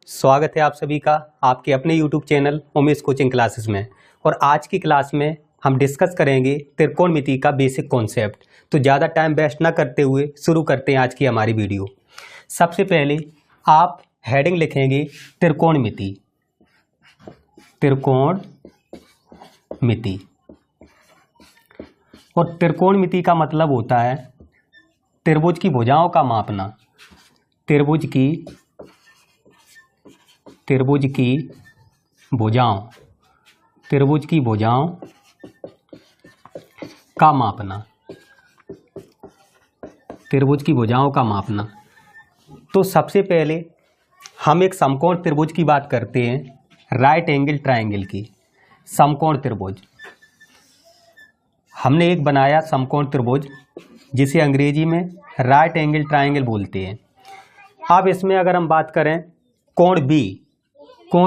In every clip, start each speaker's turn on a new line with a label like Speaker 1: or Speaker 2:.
Speaker 1: स्वागत है आप सभी का आपके अपने YouTube channel Umesh coaching classes में। और आज की क्लास में हम डिस्कस करेंगे त्रिकोणमिति का बेसिक कॉन्सेप्ट। तो ज़्यादा टाइम वेस्ट ना करते हुए शुरू करते हैं आज की हमारी वीडियो। सबसे पहले आप हेडिंग लिखेंगे त्रिकोणमिति। त्रिकोणमिति और त्रिकोणमिति का मतलब होता है त्रिभुज की भुजाओं का मापना। त्रिभुज की भुजाओं का मापना। त्रिभुज की भुजाओं का मापना। तो सबसे पहले हम एक समकोण त्रिभुज की बात करते हैं, राइट एंगल ट्रायंगल की। समकोण त्रिभुज हमने एक बनाया समकोण त्रिभुज जिसे अंग्रेजी में राइट एंगल ट्रायंगल बोलते हैं। अब इसमें अगर हम बात करें कोण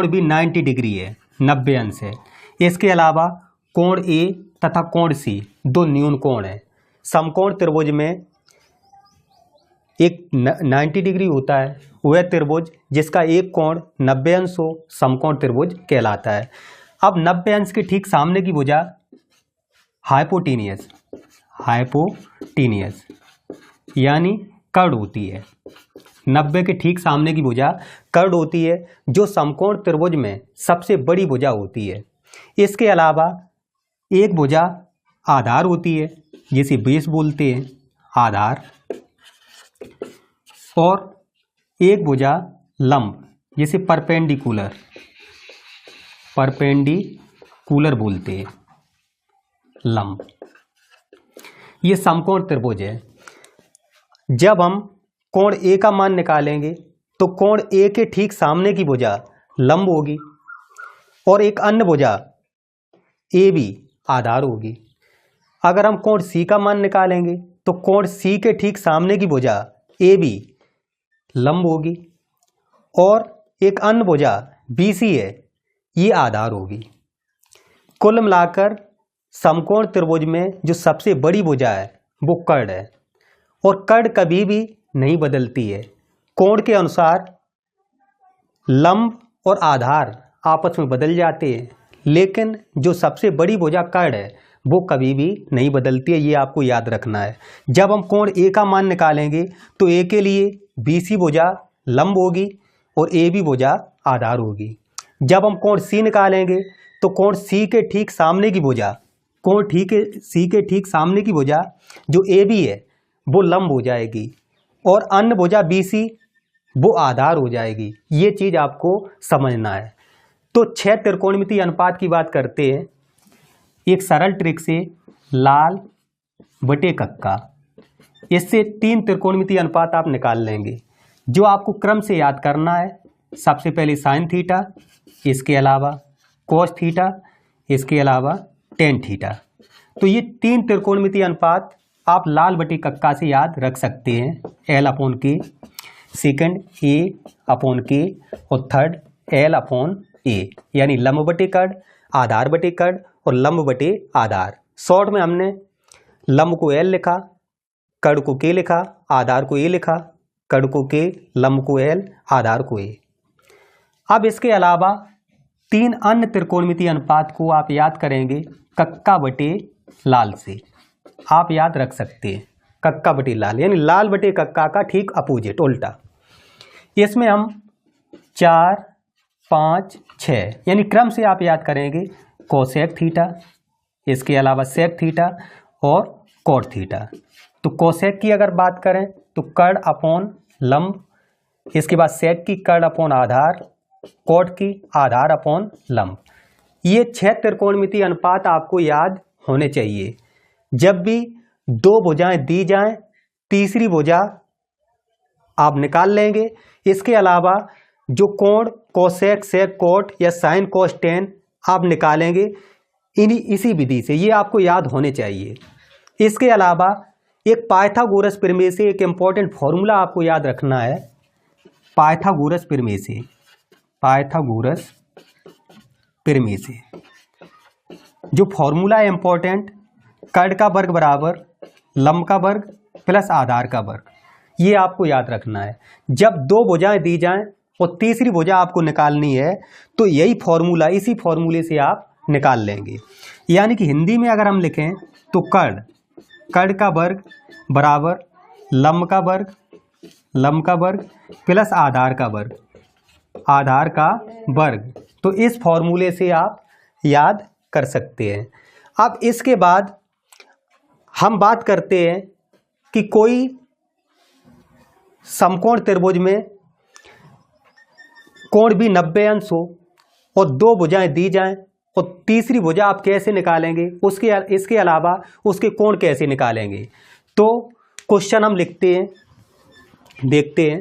Speaker 1: बी 90 डिग्री है, 90 अंश है। इसके अलावा कोण ए तथा कोण सी दो न्यून कोण है। समकोण त्रिभुज में एक 90 डिग्री होता है, वह त्रिभुज जिसका एक कोण 90 अंश हो समकोण त्रिभुज कहलाता है। अब 90 अंश के ठीक सामने की भुजा हाइपोटीनियस यानी कर्ड होती है। 90 के ठीक सामने की भुजा कर्ड होती है, जो समकोण त्रिभुज में सबसे बड़ी भुजा होती है। इसके अलावा एक भुजा आधार होती है जिसे बेस बोलते हैं, आधार, और एक भुजा लंब जिसे परपेंडिकुलर बोलते हैं, लंब। ये समकोण त्रिभुज है। जब हम कोण ए का मान निकालेंगे तो कोण ए के ठीक सामने की भुजा लंब होगी और एक अन्य भुजा ए बी आधार होगी। अगर हम कोण सी का मान निकालेंगे तो कोण सी के ठीक सामने की भुजा ए बी लंब होगी और एक अन्य भुजा बी सी है, ये आधार होगी। कुल मिलाकर समकोण त्रिभुज में जो सबसे बड़ी भुजा है वो कर्ड है, और कर्ड कभी भी नहीं बदलती है। कोण के अनुसार लंब और आधार आपस में बदल जाते हैं, लेकिन जो सबसे बड़ी भुजा कर्ड है वो कभी भी नहीं बदलती है, ये आपको याद रखना है। जब हम कोण ए का मान निकालेंगे तो ए के लिए बी सी भुजा लंब होगी और ए बी भुजा आधार होगी। जब हम कोण सी निकालेंगे तो कोण सी के ठीक सामने की भुजा सी के ठीक सामने की भुजा जो ए बी है वो लंब हो जाएगी और अन्य भुजा बी सी वो आधार हो जाएगी। ये चीज आपको समझना है। तो 6 त्रिकोणमिति अनुपात की बात करते हैं। एक सरल ट्रिक से लाल बटे कक्का, इससे 3 त्रिकोणमिति अनुपात आप निकाल लेंगे, जो आपको क्रम से याद करना है। सबसे पहले साइन थीटा, इसके अलावा कोस थीटा, इसके अलावा टेन थीटा। तो ये 3 त्रिकोणमिति अनुपात आप लाल बटे कक्का से याद रख सकते हैं। एल अपॉन के, सेकंड ए अपॉन के और थर्ड एल अपॉन ए, यानी लंब बटे कर्ड, आधार बटे कर्ड और लंब बटे आधार। शॉर्ट में हमने लंब को एल लिखा, कर्ड को के लिखा, आधार को ए लिखा, कर्ड को के, लंब को एल, आधार को ए। अब इसके अलावा 3 अन्य त्रिकोणमिति अनुपात को आप याद करेंगे कक्का बटे लाल से। आप याद रख सकते हैं कक्का बटे लाल, यानी लाल बटे कक्का का ठीक अपोजिट, उल्टा। इसमें हम 4, 5, 6 यानी क्रम से आप याद करेंगे कोसेक थीटा, इसके अलावा सेक थीटा और कोट थीटा। तो कोसेक की अगर बात करें तो कर्ड अपॉन लंब, इसके बाद सेक की कर्ड अपॉन आधार, कोट की आधार अपॉन लंब। ये 6 त्रिकोणमिति अनुपात आपको याद होने चाहिए। जब भी 2 भुजाएं दी जाएं, तीसरी भुजा आप निकाल लेंगे। इसके अलावा जो कोण कोसेक, सेक, कोट या साइन, कोस, टेन आप निकालेंगे इसी विधि से, ये आपको याद होने चाहिए। इसके अलावा एक पाइथागोरस प्रमेय से एक इंपॉर्टेंट फॉर्मूला आपको याद रखना है। पाइथागोरस प्रमेय से जो फॉर्मूला है इंपॉर्टेंट, कर्ड का वर्ग बराबर लंब का वर्ग प्लस आधार का वर्ग, ये आपको याद रखना है। जब 2 भुजाएं दी जाएं और तीसरी भुजा आपको निकालनी है, तो यही फॉर्मूला, इसी फॉर्मूले से आप निकाल लेंगे। यानी कि हिंदी में अगर हम लिखें तो कर्ण का वर्ग बराबर लंब का वर्ग प्लस आधार का वर्ग। तो इस फॉर्मूले से आप याद कर सकते हैं। अब इसके बाद हम बात करते हैं कि कोई समकोण त्रिभुज में कोण भी 90 अंश हो और दो भुजाएं दी जाएं, और तीसरी भुजा आप कैसे निकालेंगे, इसके अलावा उसके कोण कैसे निकालेंगे। तो क्वेश्चन हम लिखते हैं, देखते हैं।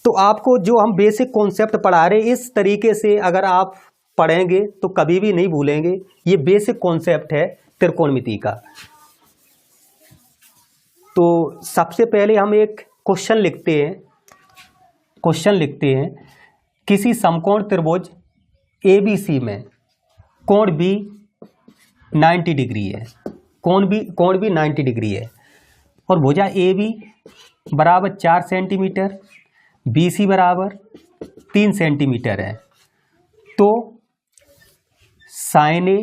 Speaker 1: तो आपको जो हम बेसिक कॉन्सेप्ट पढ़ा रहे इस तरीके से अगर आप पढ़ेंगे तो कभी भी नहीं भूलेंगे। ये बेसिक कॉन्सेप्ट है त्रिकोणमिति का। तो सबसे पहले हम एक क्वेश्चन लिखते हैं। किसी समकोण त्रिभुज ABC में कोण B 90 डिग्री है, कोण भी 90 डिग्री है, और भुजा AB बराबर 4 सेंटीमीटर, BC बराबर 3 सेंटीमीटर है। तो साइन A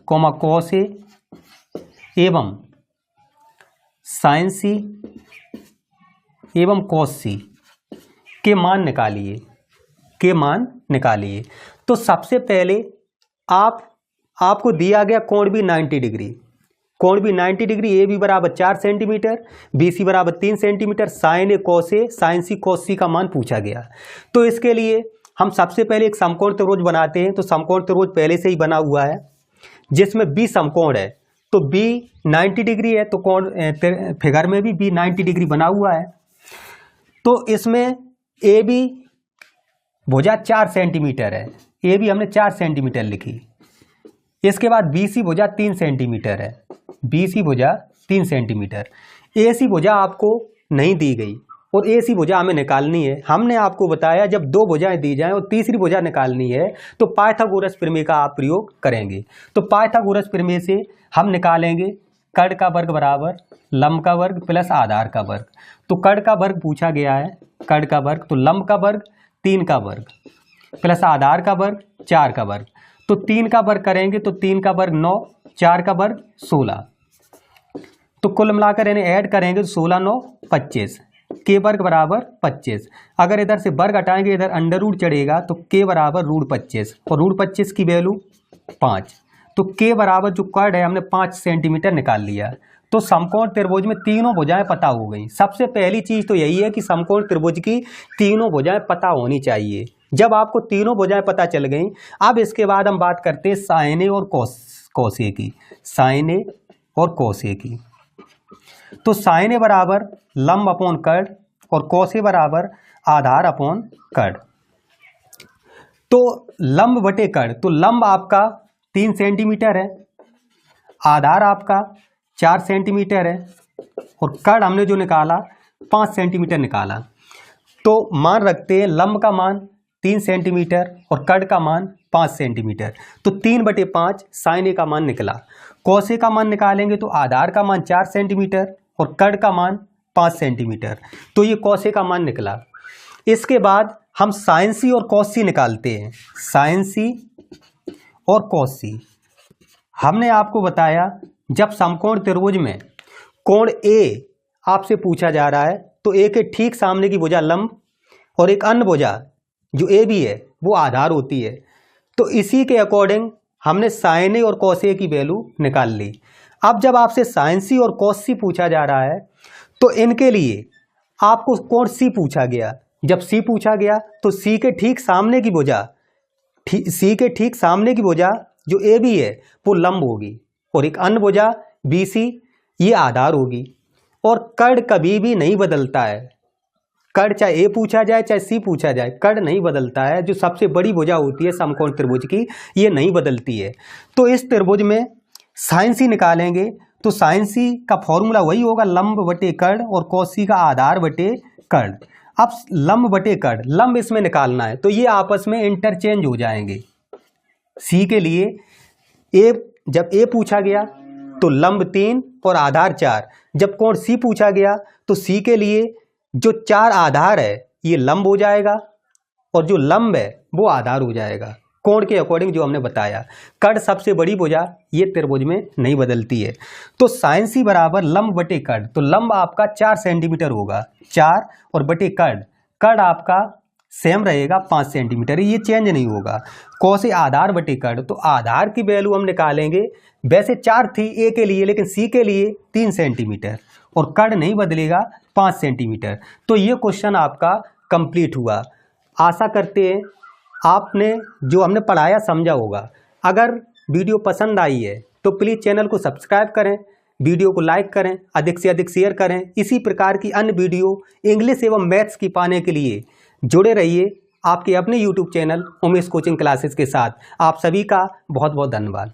Speaker 1: कॉस A एवं साइन C एवं कॉस C के मान निकालिए। तो सबसे पहले आपको दिया गया कोण भी 90 डिग्री, ए बी बराबर 4 सेंटीमीटर, BC बराबर 3 centimetre, sine A sine C cos C का मान पूछा गया। तो इसके लिए हम सबसे पहले एक समकोण त्रिभुज बनाते हैं। तो समकोण त्रिभुज पहले से ही बना हुआ है जिसमें B समकोण है, तो B 90 डिग्री है, तो कोण फिगर में भी B 90 डिग्री बना हुआ है। तो इसमें AB भुजा 4 सेंटीमीटर है, AB हमने 4 सेंटीमीटर लिखी। इसके बाद BC भुजा 3 सेंटीमीटर है, BC भुजा 3 सेंटीमीटर। AC भुजा आपको नहीं दी गई और AC भुजा हमें निकालनी है। हमने आपको बताया जब दो भुजाएं दी जाएं और तीसरी भुजा निकालनी है तो पाइथागोरस प्रमेय का आप प्रयोग करेंगे। तो पाइथागोरस प्रमेय से हम निकालेंगे कर्ण का वर्ग बराबर लंब का वर्ग प्लस आधार का वर्ग। तो कर्ण का वर्ग पूछा गया है, कर्ण का वर्ग, तो लंब का वर्ग 3 का वर्ग प्लस आधार का वर्ग 4 का वर्ग। तो 3 का वर्ग करेंगे तो 3 का वर्ग 9, 4 का वर्ग 16। तो कुल मिलाकर इन्हें ऐड करेंगे तो 16 9 25, के वर्ग बराबर 25। अगर इधर से वर्ग हटाएंगे इधर अंडर रूट चढ़ेगा तो के बराबर रूट 25, और रूट 25 की वैल्यू 5। तो के बराबर जो कर्ण है हमने 5 सेंटीमीटर निकाल लिया। तो समकोण त्रिभुज में तीनों भुजाएं पता हो गई। सबसे पहली चीज तो यही है कि समकोण त्रिभुज की तीनों भुजाएं पता होनी चाहिए। जब आपको तीनों भुजाएं पता चल गई, अब इसके बाद हम बात करते हैं साइन ए और कॉस ए की, साइन ए और कॉस ए की। तो साइन ए बराबर लंब अपॉन कर्ण और कॉस ए बराबर आधार अपॉन कर्ण। तो लंब बटे कर्ण, तो लंब आपका 3 सेंटीमीटर है, आधार आपका 4 सेंटीमीटर है, और कर्ण हमने जो निकाला 5 सेंटीमीटर निकाला। तो मान रखते हैं लंब का मान 3 सेंटीमीटर और कर्ण का मान 5 सेंटीमीटर। तो 3/5 साइन ए का मान निकला। कॉस ए का मान निकालेंगे तो आधार का मान 4 सेंटीमीटर और कर्ण का मान 5 सेंटीमीटर। तो ये कॉस ए का मान निकला। इसके बाद हम साइन सी और कॉस सी निकालते हैं, साइन सी और कॉस सी। हमने आपको बताया जब समकोण त्रिभुज में कोण ए आपसे पूछा जा रहा है तो ए के ठीक सामने की भुजा लंब और एक अन्य भुजा जो ए बी है वो आधार होती है। तो इसी के अकॉर्डिंग हमने साइन ए और कॉस ए की वैल्यू निकाल ली। अब जब आपसे साइन सी और कॉस सी पूछा जा रहा है तो इनके लिए आपको कोण सी पूछा गया। जब सी पूछा गया तो सी के ठीक सामने की भुजा जो ए बी है वो लंब होगी और एक अन्य भुजा बी सी ये आधार होगी। और कर्ण कभी भी नहीं बदलता है, कर्ण चाहे ए पूछा जाए चाहे सी पूछा जाए, कर्ण नहीं बदलता है। जो सबसे बड़ी भुजा होती है समकोण त्रिभुज की ये नहीं बदलती है। तो इस त्रिभुज में साइन सी निकालेंगे तो साइन सी का फॉर्मूला वही होगा लंब बटे कर्ण और कॉस सी का आधार बटे कर्ण। अब लंब बटे कर्ण, लंब इसमें निकालना है तो ये आपस में इंटरचेंज हो जाएंगे। सी के लिए ए जब ए पूछा गया तो लंब 3 और आधार 4। जब कोण सी पूछा गया तो सी के लिए जो 4 आधार है ये लंब हो जाएगा और जो लंब है वो आधार हो जाएगा कोण के अकॉर्डिंग जो हमने बताया। कड़ सबसे बड़ी भुजा ये त्रिभुज में नहीं बदलती है। तो साइन सी बराबर लंब बटे कड़, तो लंब आपका 4 सेंटीमीटर होगा, 4 और बटे कड़, कड़ आपका सेम रहेगा 5 सेंटीमीटर, ये चेंज नहीं होगा। कौन आधार बटे कड़, तो आधार की वैल्यू हम निकालेंगे, वैसे 4 थी ए के लिए लेकिन सी के लिए 3 सेंटीमीटर और कड़ नहीं बदलेगा 5 सेंटीमीटर। तो ये क्वेश्चन आपका कंप्लीट हुआ। आशा करते हैं आपने जो हमने पढ़ाया समझा होगा। अगर वीडियो पसंद आई है तो प्लीज़ चैनल को सब्सक्राइब करें, वीडियो को लाइक करें, अधिक से अधिक शेयर करें। इसी प्रकार की अन्य वीडियो इंग्लिश एवं मैथ्स की पाने के लिए जुड़े रहिए आपके अपने YouTube channel Umesh coaching classes के साथ। आप सभी का बहुत बहुत धन्यवाद।